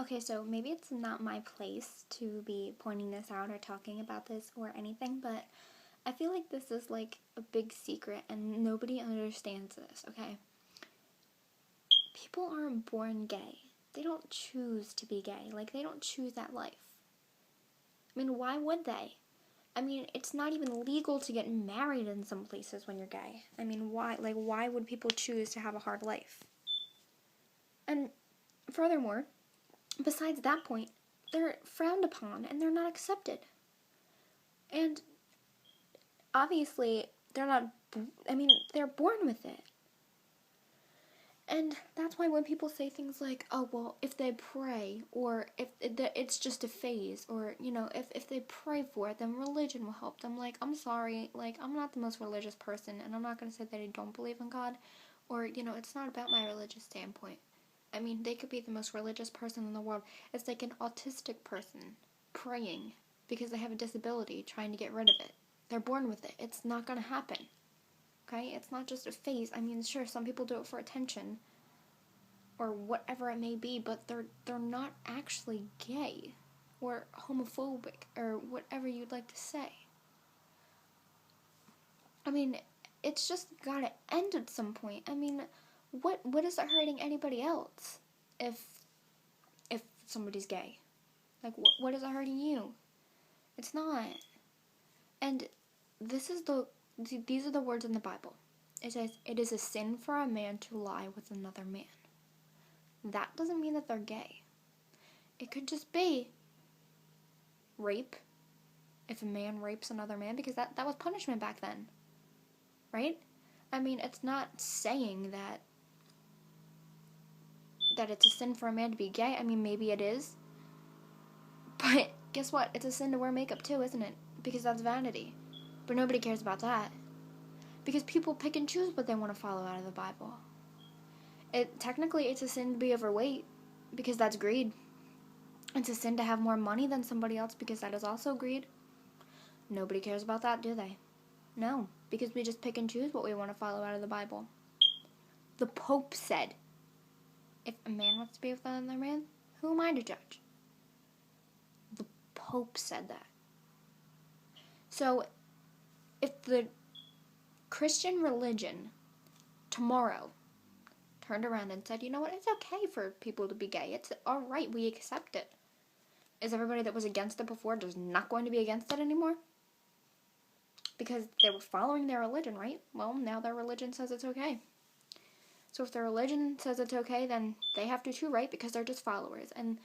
Okay, so maybe it's not my place to be pointing this out or talking about this or anything, but I feel like this is like a big secret and nobody understands this, okay? People aren't born gay. They don't choose to be gay. Like, they don't choose that life. I mean, why would they? I mean, it's not even legal to get married in some places when you're gay. I mean, why? Like, why would people choose to have a hard life? And furthermore, besides that point, they're frowned upon and they're not accepted. And obviously, they're born with it. And that's why when people say things like, oh, well, if they pray, or if it's just a phase, or, if they pray for it, then religion will help them. Like, I'm sorry, like, I'm not the most religious person, and I'm not going to say that I don't believe in God, or, it's not about my religious standpoint. I mean, they could be the most religious person in the world. It's like an autistic person praying because they have a disability, trying to get rid of it. They're born with it. It's not going to happen. Okay? It's not just a phase. I mean, sure, some people do it for attention or whatever it may be, but they're not actually gay or homophobic or whatever you'd like to say. I mean, it's just gotta end at some point. I mean, what is it hurting anybody else if somebody's gay? Like, what is it hurting you? It's not. And these are the words in the Bible. It says, "It is a sin for a man to lie with another man." That doesn't mean that they're gay. It could just be rape, if a man rapes another man, because that was punishment back then. Right? I mean, it's not saying that it's a sin for a man to be gay. I mean, maybe it is. But guess what? It's a sin to wear makeup too, isn't it? Because that's vanity. But nobody cares about that. Because people pick and choose what they want to follow out of the Bible. Technically, it's a sin to be overweight, because that's greed. It's a sin to have more money than somebody else, because that is also greed. Nobody cares about that, do they? No, because we just pick and choose what we want to follow out of the Bible. The Pope said, if a man wants to be with another man, who am I to judge? The Pope said that. So, if the Christian religion tomorrow turned around and said, you know what, it's okay for people to be gay. It's alright, we accept it. Is everybody that was against it before just not going to be against it anymore? Because they were following their religion, right? Well, now their religion says it's okay. So if their religion says it's okay, then they have to too, right? Because they're just followers. And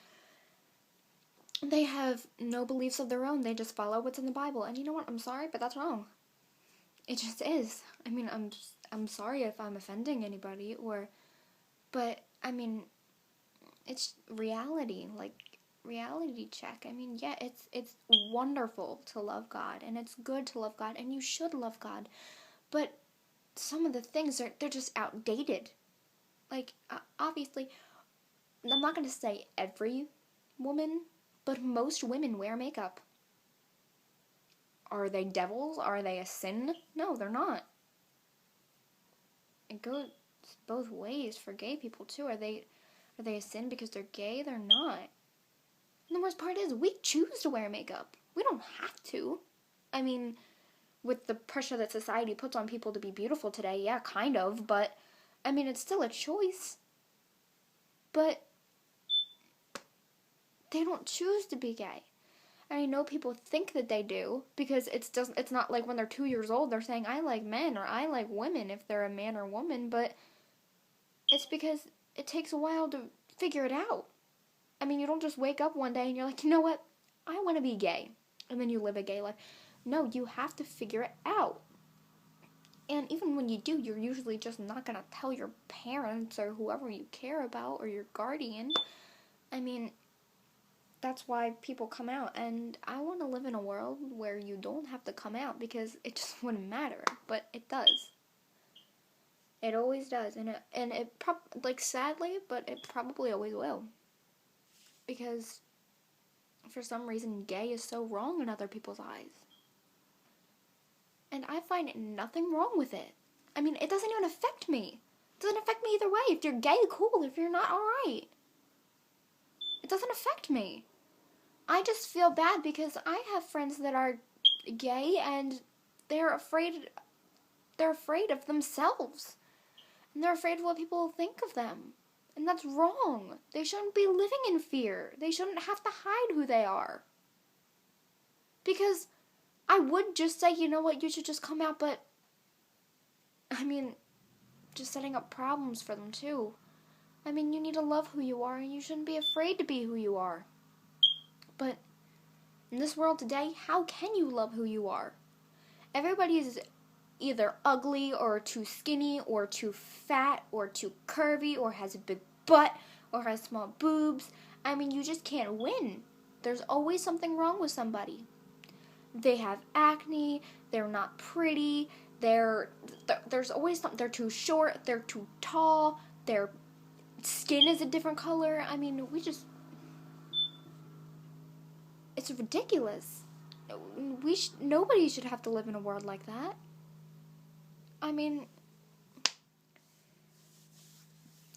they have no beliefs of their own. They just follow what's in the Bible. And you know what? I'm sorry, but that's wrong. It just is. I mean, I'm sorry if I'm offending anybody, but I mean, it's reality, like reality check. I mean, yeah, it's wonderful to love God, and it's good to love God, and you should love God, but some of the things they're just outdated. Like, obviously, I'm not going to say every woman, but most women wear makeup. Are they devils? Are they a sin? No, they're not. It goes both ways for gay people too. Are they a sin because they're gay? They're not. And the worst part is, we choose to wear makeup. We don't have to. I mean, with the pressure that society puts on people to be beautiful today, yeah, kind of, but I mean, it's still a choice. But they don't choose to be gay. And I know people think that they do, because it's not like when they're 2 years old they're saying, I like men or I like women, if they're a man or woman, but it's because it takes a while to figure it out. I mean, you don't just wake up one day and you're like, you know what, I want to be gay, and then you live a gay life. No, you have to figure it out. And even when you do, you're usually just not going to tell your parents or whoever you care about or your guardian. I mean, that's why people come out, and I want to live in a world where you don't have to come out, because it just wouldn't matter, but it does. It always does, and it sadly, but it probably always will. Because for some reason, gay is so wrong in other people's eyes. And I find nothing wrong with it. I mean, it doesn't even affect me. It doesn't affect me either way. If you're gay, cool. If you're not, alright. It doesn't affect me. I just feel bad because I have friends that are gay and they're afraid of themselves. And they're afraid of what people will think of them. And that's wrong. They shouldn't be living in fear. They shouldn't have to hide who they are. Because I would just say, you know what, you should just come out, but I mean, just setting up problems for them too. I mean, you need to love who you are and you shouldn't be afraid to be who you are. But in this world today, how can you love who you are? Everybody is either ugly or too skinny or too fat or too curvy or has a big butt or has small boobs. I mean, you just can't win. There's always something wrong with somebody. They have acne, they're not pretty, there's always something, they're too short, they're too tall, their skin is a different color. I mean, it's ridiculous. Nobody should have to live in a world like that. I mean,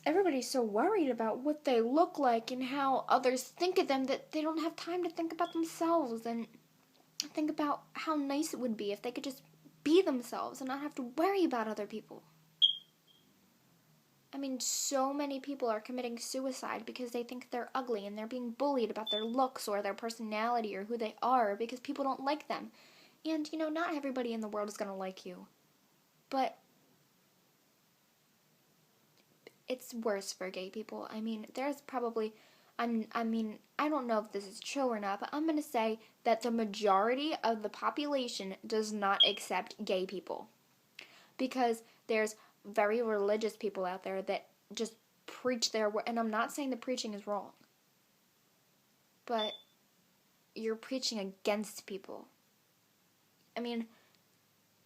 everybody's so worried about what they look like and how others think of them that they don't have time to think about themselves and think about how nice it would be if they could just be themselves and not have to worry about other people. I mean, so many people are committing suicide because they think they're ugly and they're being bullied about their looks or their personality or who they are because people don't like them. And, not everybody in the world is going to like you. But it's worse for gay people. I mean, there's probably... I don't know if this is true or not, but I'm going to say that the majority of the population does not accept gay people. Because there's very religious people out there that just preach their word. And I'm not saying the preaching is wrong. But you're preaching against people. I mean,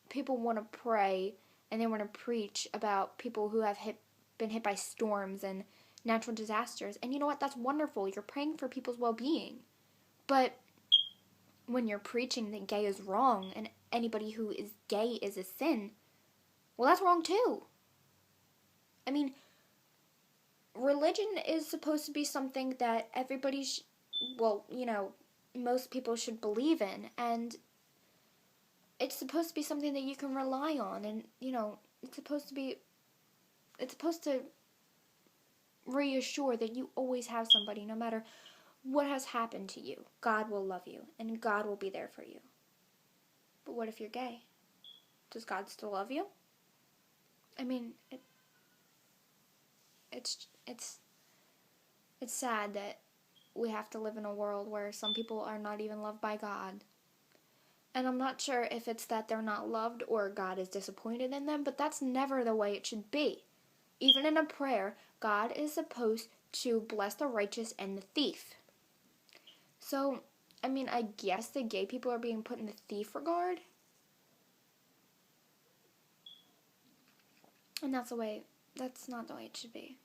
people want to pray and they want to preach about people who have been hit by storms and natural disasters. And you know what? That's wonderful. You're praying for people's well-being. But when you're preaching that gay is wrong and anybody who is gay is a sin, well, that's wrong too. I mean, religion is supposed to be something that everybody most people should believe in. And it's supposed to be something that you can rely on. And, it's supposed to reassure that you always have somebody, no matter what has happened to you. God will love you, and God will be there for you. But what if you're gay? Does God still love you? I mean, it's sad that we have to live in a world where some people are not even loved by God. And I'm not sure if it's that they're not loved or God is disappointed in them, but that's never the way it should be. Even in a prayer, God is supposed to bless the righteous and the thief. So, I mean, I guess the gay people are being put in the thief regard. And that's not the way it should be.